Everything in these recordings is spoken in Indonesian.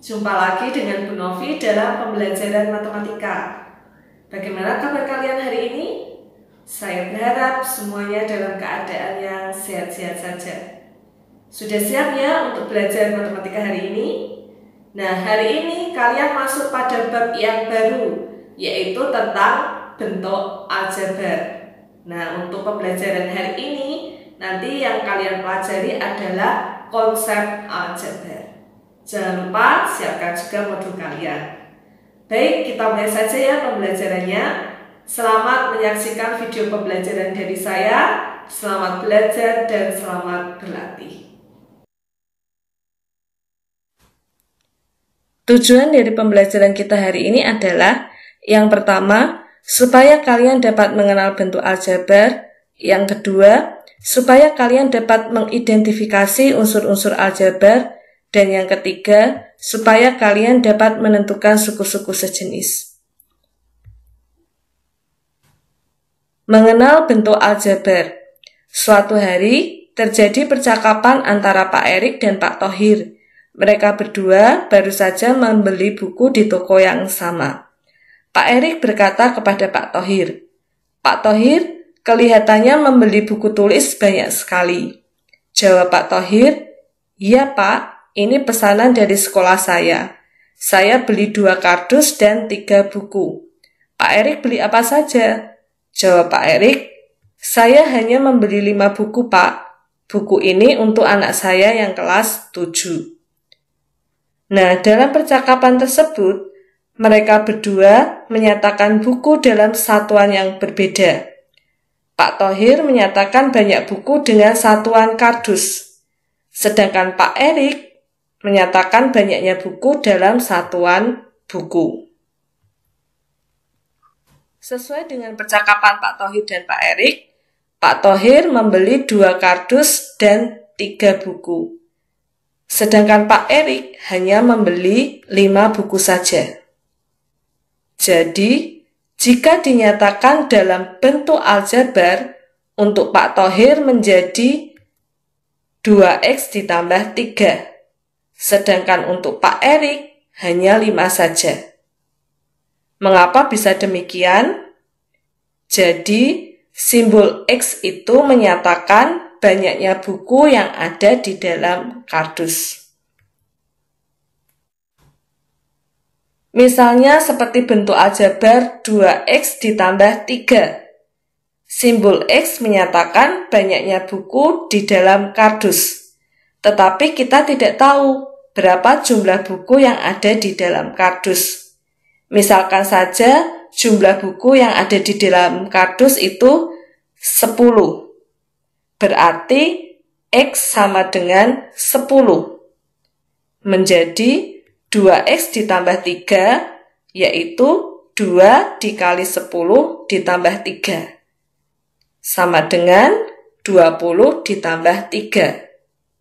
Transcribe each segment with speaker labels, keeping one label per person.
Speaker 1: Jumpa lagi dengan Bu Novi dalam pembelajaran matematika. Bagaimana kabar kalian hari ini? Saya berharap semuanya dalam keadaan yang sehat-sehat saja. Sudah siap ya untuk belajar matematika hari ini? Nah, hari ini kalian masuk pada bab yang baru, yaitu tentang bentuk aljabar. Nah, untuk pembelajaran hari ini, nanti yang kalian pelajari adalah konsep aljabar. Jangan lupa siapkan juga modul kalian. Baik, kita mulai saja ya pembelajarannya. Selamat menyaksikan video pembelajaran dari saya. Selamat belajar dan selamat berlatih. Tujuan dari pembelajaran kita hari ini adalah yang pertama, supaya kalian dapat mengenal bentuk aljabar. Yang kedua, supaya kalian dapat mengidentifikasi unsur-unsur aljabar. Dan yang ketiga, supaya kalian dapat menentukan suku-suku sejenis. Mengenal bentuk aljabar. Suatu hari, terjadi percakapan antara Pak Erik dan Pak Thohir. Mereka berdua baru saja membeli buku di toko yang sama. Pak Erik berkata kepada Pak Thohir, "Pak Thohir, kelihatannya membeli buku tulis banyak sekali." Jawab Pak Thohir, "Iya Pak, ini pesanan dari sekolah saya. Saya beli 2 kardus dan 3 buku." "Pak Erik beli apa saja?" Jawab Pak Erik, "Saya hanya membeli 5 buku, Pak. Buku ini untuk anak saya yang kelas 7. Nah, dalam percakapan tersebut, mereka berdua menyatakan buku dalam satuan yang berbeda. Pak Thohir menyatakan banyak buku dengan satuan kardus, sedangkan Pak Erik menyatakan banyaknya buku dalam satuan buku. Sesuai dengan percakapan Pak Thohir dan Pak Erik, Pak Thohir membeli 2 kardus dan 3 buku. Sedangkan Pak Erik hanya membeli 5 buku saja. Jadi, jika dinyatakan dalam bentuk aljabar, untuk Pak Thohir menjadi 2x ditambah 3. Sedangkan untuk Pak Erik hanya 5 saja. Mengapa bisa demikian? Jadi, simbol X itu menyatakan banyaknya buku yang ada di dalam kardus. Misalnya seperti bentuk aljabar 2x ditambah 3. Simbol X menyatakan banyaknya buku di dalam kardus. Tetapi kita tidak tahu berapa jumlah buku yang ada di dalam kardus. Misalkan saja jumlah buku yang ada di dalam kardus itu 10. Berarti X sama dengan 10. Menjadi 2X ditambah 3, yaitu 2 dikali 10 ditambah 3. Sama dengan 20 ditambah 3.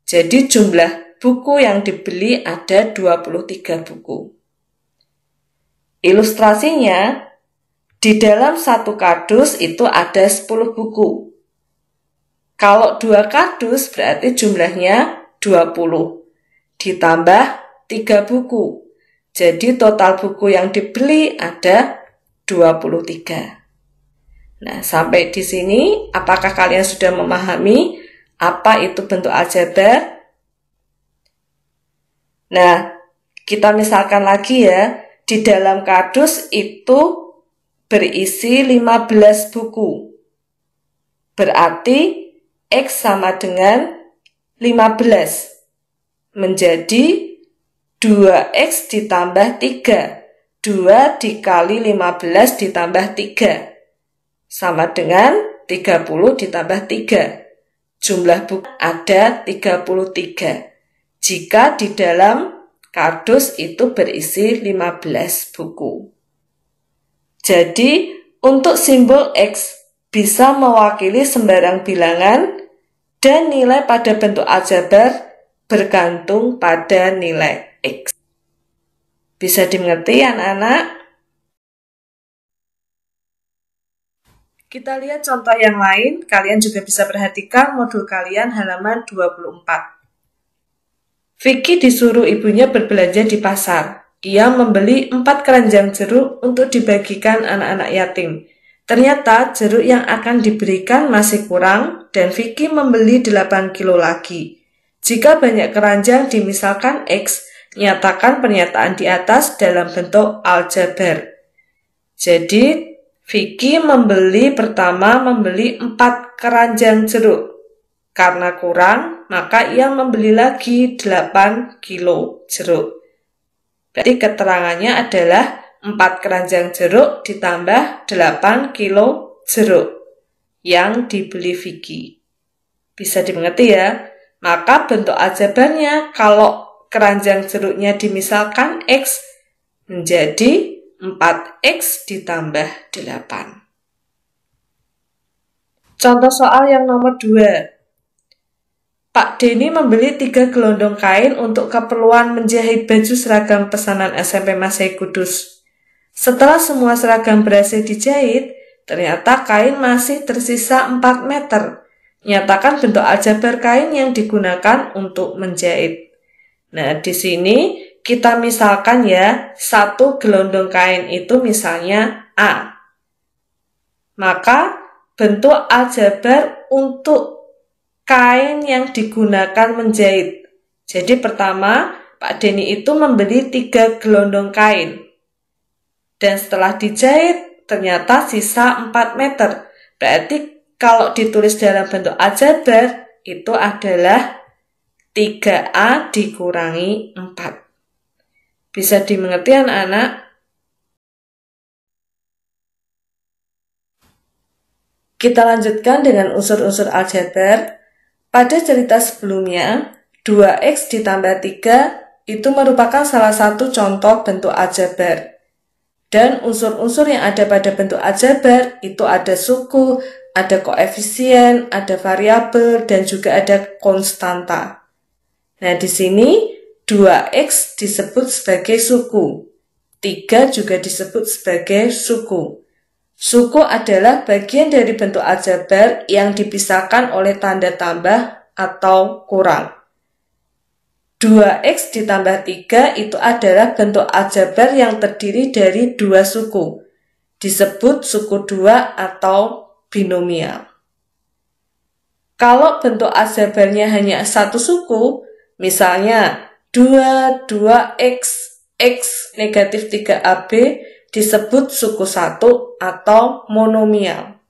Speaker 1: Jadi jumlah buku yang dibeli ada 23 buku. Ilustrasinya, di dalam satu kardus itu ada 10 buku. Kalau 2 kardus berarti jumlahnya 20. Ditambah 3 buku. Jadi total buku yang dibeli ada 23. Nah, sampai di sini apakah kalian sudah memahami apa itu bentuk aljabar? Nah, kita misalkan lagi ya, di dalam kardus itu berisi 15 buku. Berarti X sama dengan 15. Menjadi 2X ditambah 3. 2 dikali 15 ditambah 3. Sama dengan 30 ditambah 3. Jumlah buku ada 33. Jika di dalam kardus itu berisi 15 buku. Jadi, untuk simbol X bisa mewakili sembarang bilangan dan nilai pada bentuk aljabar bergantung pada nilai X. Bisa dimengerti anak-anak? Kita lihat contoh yang lain, kalian juga bisa perhatikan modul kalian halaman 24. Vicky disuruh ibunya berbelanja di pasar. Ia membeli 4 keranjang jeruk untuk dibagikan anak-anak yatim. Ternyata jeruk yang akan diberikan masih kurang dan Vicky membeli 8 kilo lagi. Jika banyak keranjang dimisalkan X, nyatakan pernyataan di atas dalam bentuk aljabar. Jadi, Vicky pertama membeli 4 keranjang jeruk. Karena kurang, maka ia membeli lagi 8 kilo jeruk. Berarti keterangannya adalah 4 keranjang jeruk ditambah 8 kilo jeruk yang dibeli Vicky. Bisa dimengerti ya? Maka bentuk aljabarnya kalau keranjang jeruknya dimisalkan X menjadi 4X ditambah 8. Contoh soal yang nomor 2. Pak Denny membeli 3 gelondong kain untuk keperluan menjahit baju seragam pesanan SMP Masai Kudus. Setelah semua seragam berhasil dijahit, ternyata kain masih tersisa 4 meter. Nyatakan bentuk aljabar kain yang digunakan untuk menjahit. Nah, di sini kita misalkan ya, 1 gelondong kain itu misalnya A. Maka bentuk aljabar untuk kain yang digunakan menjahit. Jadi pertama, Pak Denny itu membeli 3 gelondong kain. Dan setelah dijahit, ternyata sisa 4 meter. Berarti kalau ditulis dalam bentuk aljabar, itu adalah 3A dikurangi 4. Bisa dimengerti anak-anak? Kita lanjutkan dengan unsur-unsur aljabar. Pada cerita sebelumnya, 2X ditambah 3 itu merupakan salah satu contoh bentuk aljabar. Dan unsur-unsur yang ada pada bentuk aljabar itu ada suku, ada koefisien, ada variabel, dan juga ada konstanta. Nah, di sini 2X disebut sebagai suku. 3 juga disebut sebagai suku. Suku adalah bagian dari bentuk aljabar yang dipisahkan oleh tanda tambah atau kurang. 2X ditambah 3 itu adalah bentuk aljabar yang terdiri dari 2 suku. Disebut suku 2 atau binomial. Kalau bentuk aljabarnya hanya 1 suku, misalnya 2, 2X, X negatif 3AB, disebut suku 1 atau monomial.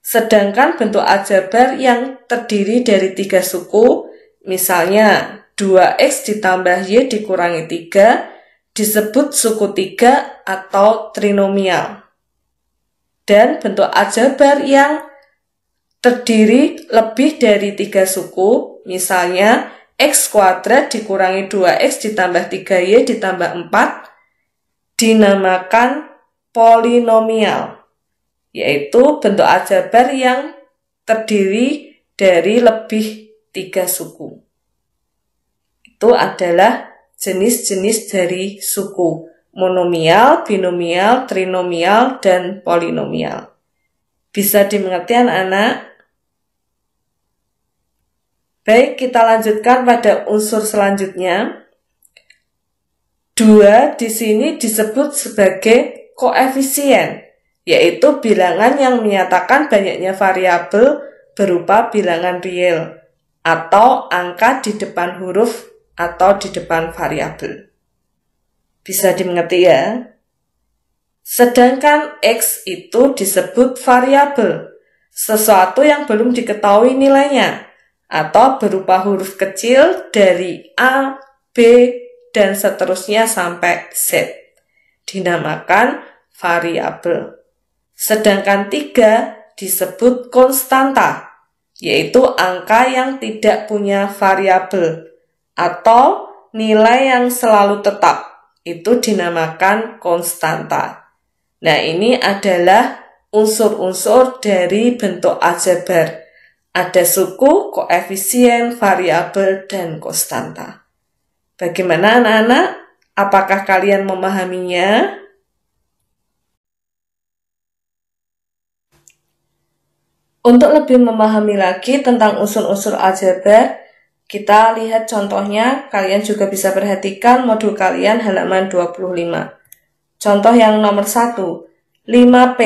Speaker 1: Sedangkan bentuk aljabar yang terdiri dari 3 suku, misalnya 2X ditambah Y dikurangi 3, disebut suku 3 atau trinomial. Dan bentuk aljabar yang terdiri lebih dari 3 suku, misalnya X kuadrat dikurangi 2X ditambah 3Y ditambah 4, dinamakan polinomial, yaitu bentuk aljabar yang terdiri dari lebih 3 suku. Itu adalah jenis-jenis dari suku: monomial, binomial, trinomial, dan polinomial. Bisa dimengerti anak-anak? Baik, kita lanjutkan pada unsur selanjutnya. 2 di sini disebut sebagai koefisien, yaitu bilangan yang menyatakan banyaknya variabel berupa bilangan real atau angka di depan huruf atau di depan variabel. Bisa dimengerti ya? Sedangkan X itu disebut variabel, sesuatu yang belum diketahui nilainya, atau berupa huruf kecil dari A, B, dan seterusnya sampai Z. Dinamakan variabel. Sedangkan 3 disebut konstanta, yaitu angka yang tidak punya variabel atau nilai yang selalu tetap. Itu dinamakan konstanta. Nah, ini adalah unsur-unsur dari bentuk aljabar. Ada suku, koefisien, variabel, dan konstanta. Bagaimana anak-anak? Apakah kalian memahaminya? Untuk lebih memahami lagi tentang unsur-unsur aljabar, Kita lihat contohnya, kalian juga bisa perhatikan modul kalian halaman 25. Contoh yang nomor 1, 5P.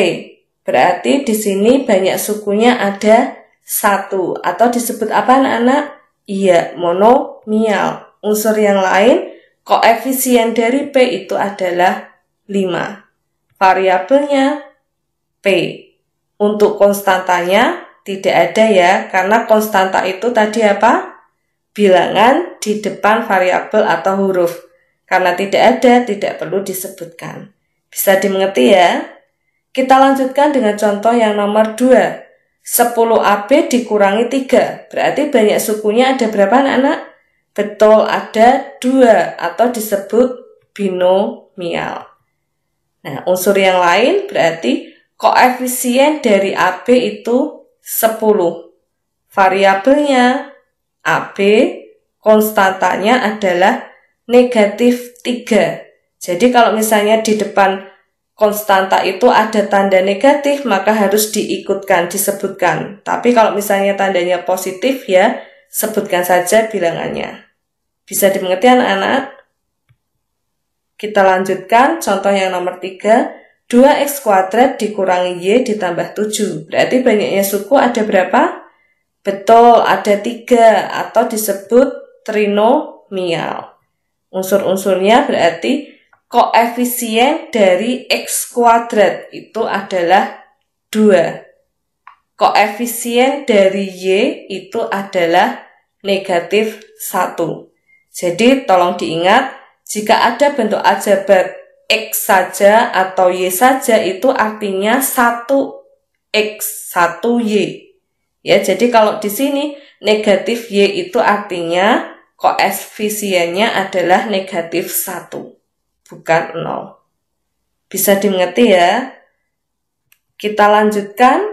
Speaker 1: Berarti di sini banyak sukunya ada 1, atau disebut apa anak-anak? Iya, monomial. Unsur yang lain, koefisien dari P itu adalah 5. Variabelnya P. Untuk konstantanya tidak ada ya, karena konstanta itu tadi apa? Bilangan di depan variabel atau huruf. Karena tidak ada, tidak perlu disebutkan. Bisa dimengerti ya? Kita lanjutkan dengan contoh yang nomor 2. 10AB dikurangi 3. Berarti banyak sukunya ada berapa anak-anak? Betul, ada 2 atau disebut binomial. Nah, unsur yang lain berarti koefisien dari AB itu 10. Variabelnya AB, konstantanya adalah negatif 3. Jadi kalau misalnya di depan konstanta itu ada tanda negatif, maka harus diikutkan, disebutkan. Tapi kalau misalnya tandanya positif ya, sebutkan saja bilangannya. Bisa dimengerti anak-anak? Kita lanjutkan contoh yang nomor 3. 2x kuadrat dikurangi y ditambah 7. Berarti banyaknya suku ada berapa? Betul, ada 3 atau disebut trinomial. Unsur-unsurnya berarti koefisien dari x kuadrat itu adalah 2. Koefisien dari y itu adalah negatif 1. Jadi tolong diingat, jika ada bentuk aljabar x saja atau y saja itu artinya 1x, 1y. Ya, jadi kalau di sini negatif y itu artinya koefisiennya adalah negatif 1. Bukan 0. Bisa dimengerti ya? Kita lanjutkan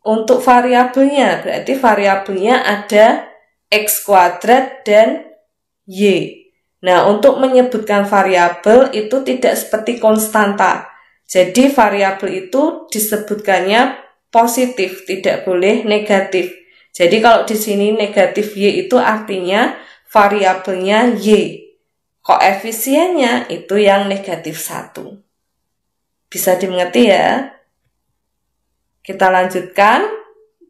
Speaker 1: untuk variabelnya. Berarti variabelnya ada x kuadrat dan y. Nah, untuk menyebutkan variabel itu tidak seperti konstanta. Jadi variabel itu disebutkannya positif, tidak boleh negatif. Jadi kalau di sini negatif y itu artinya variabelnya y. Koefisiennya itu yang negatif 1. Bisa dimengerti ya? Kita lanjutkan.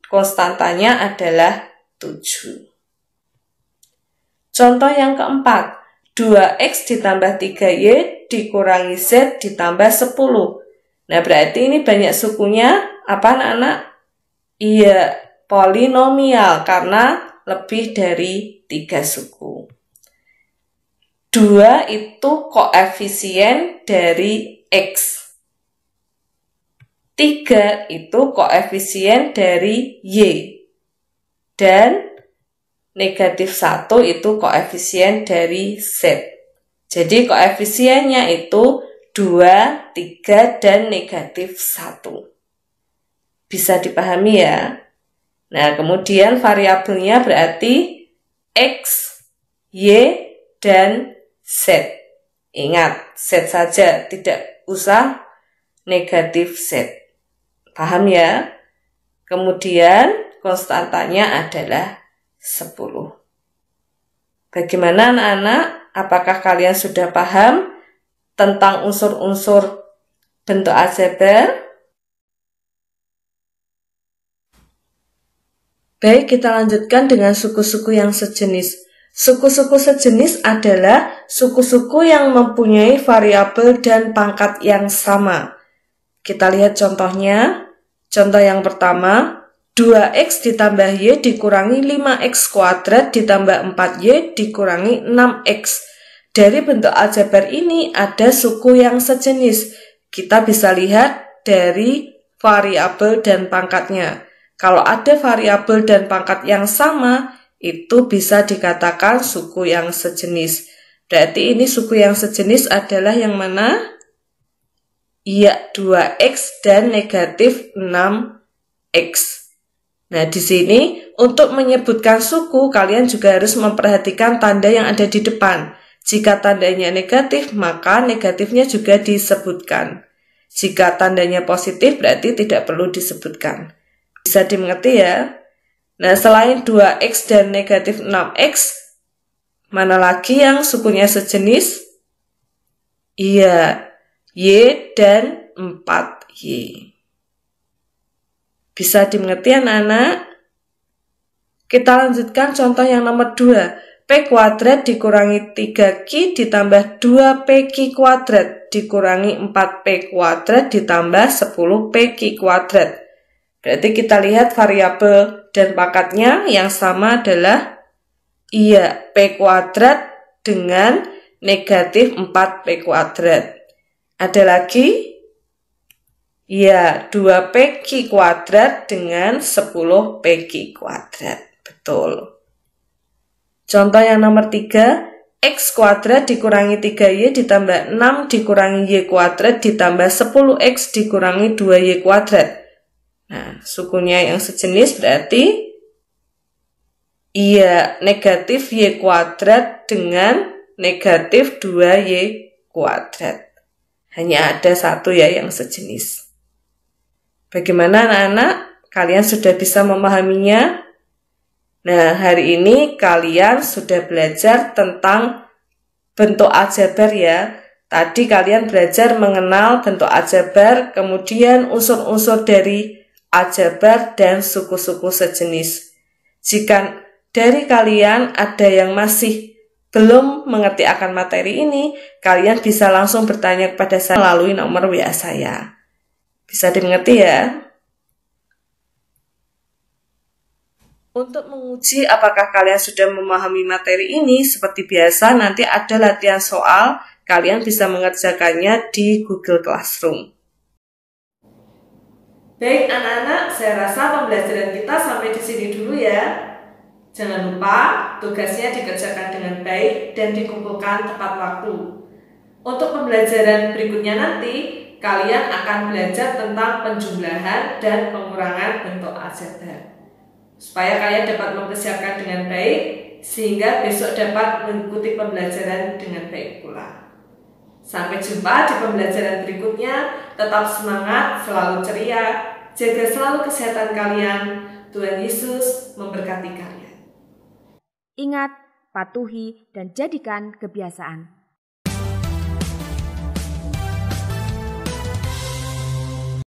Speaker 1: Konstantanya adalah 7. Contoh yang keempat. 2x ditambah 3y dikurangi z ditambah 10. Nah, berarti ini banyak sukunya apa anak-anak? Iya, polinomial karena lebih dari 3 suku. 2 itu koefisien dari x. 3 itu koefisien dari y. Dan negatif 1 itu koefisien dari z. Jadi koefisiennya itu 2, 3, dan negatif 1. Bisa dipahami ya? Nah, kemudian variabelnya berarti x, y, dan z. Ingat, z saja, tidak usah negatif z. Paham ya? Kemudian konstantanya adalah 10. Bagaimana anak-anak? Apakah kalian sudah paham tentang unsur-unsur bentuk aljabar? Baik, kita lanjutkan dengan suku-suku yang sejenis. Suku-suku sejenis adalah suku-suku yang mempunyai variabel dan pangkat yang sama. Kita lihat contohnya. Contoh yang pertama, 2x ditambah y dikurangi 5x kuadrat ditambah 4y dikurangi 6x. Dari bentuk aljabar ini ada suku yang sejenis. Kita bisa lihat dari variabel dan pangkatnya. Kalau ada variabel dan pangkat yang sama, itu bisa dikatakan suku yang sejenis. Berarti ini suku yang sejenis adalah yang mana? Iya, 2x dan negatif 6x. Nah, di sini untuk menyebutkan suku, kalian juga harus memperhatikan tanda yang ada di depan. Jika tandanya negatif, maka negatifnya juga disebutkan. Jika tandanya positif, berarti tidak perlu disebutkan. Bisa dimengerti ya? Nah, selain 2x dan negatif 6x, Mana lagi yang sukunya sejenis? Iya, Y dan 4Y. Bisa dimengerti anak-anak? Kita lanjutkan contoh yang nomor 2. P kuadrat dikurangi 3Q ditambah 2PQ kuadrat dikurangi 4P kuadrat ditambah 10PQ kuadrat. Berarti kita lihat variabel dan pangkatnya yang sama adalah iya, P kuadrat dengan negatif 4P kuadrat. Ada lagi? Ya, 2PQ kuadrat dengan 10PQ kuadrat. Betul. Contoh yang nomor 3, X kuadrat dikurangi 3Y ditambah 6 dikurangi Y kuadrat ditambah 10X dikurangi 2Y kuadrat. Nah, sukunya yang sejenis berarti iya, negatif Y kuadrat dengan negatif 2Y kuadrat. Hanya ada satu ya yang sejenis. Bagaimana anak-anak? Kalian sudah bisa memahaminya? Nah, hari ini kalian sudah belajar tentang bentuk aljabar ya. Tadi kalian belajar mengenal bentuk aljabar, kemudian unsur-unsur dari aljabar dan suku-suku sejenis. Jika dari kalian ada yang masih belum mengerti akan materi ini, kalian bisa langsung bertanya kepada saya melalui nomor WA saya. Bisa dimengerti ya? Untuk menguji apakah kalian sudah memahami materi ini, seperti biasa nanti ada latihan soal, kalian bisa mengerjakannya di Google Classroom. Baik anak-anak, saya rasa pembelajaran kita sampai di sini dulu ya. Jangan lupa tugasnya dikerjakan dengan baik dan dikumpulkan tepat waktu. Untuk pembelajaran berikutnya nanti, kalian akan belajar tentang penjumlahan dan pengurangan bentuk aljabar. Supaya kalian dapat mempersiapkan dengan baik, sehingga besok dapat mengikuti pembelajaran dengan baik pula. Sampai jumpa di pembelajaran berikutnya, tetap semangat, selalu ceria, jaga selalu kesehatan kalian, Tuhan Yesus memberkati kalian.
Speaker 2: Ingat, patuhi dan jadikan kebiasaan.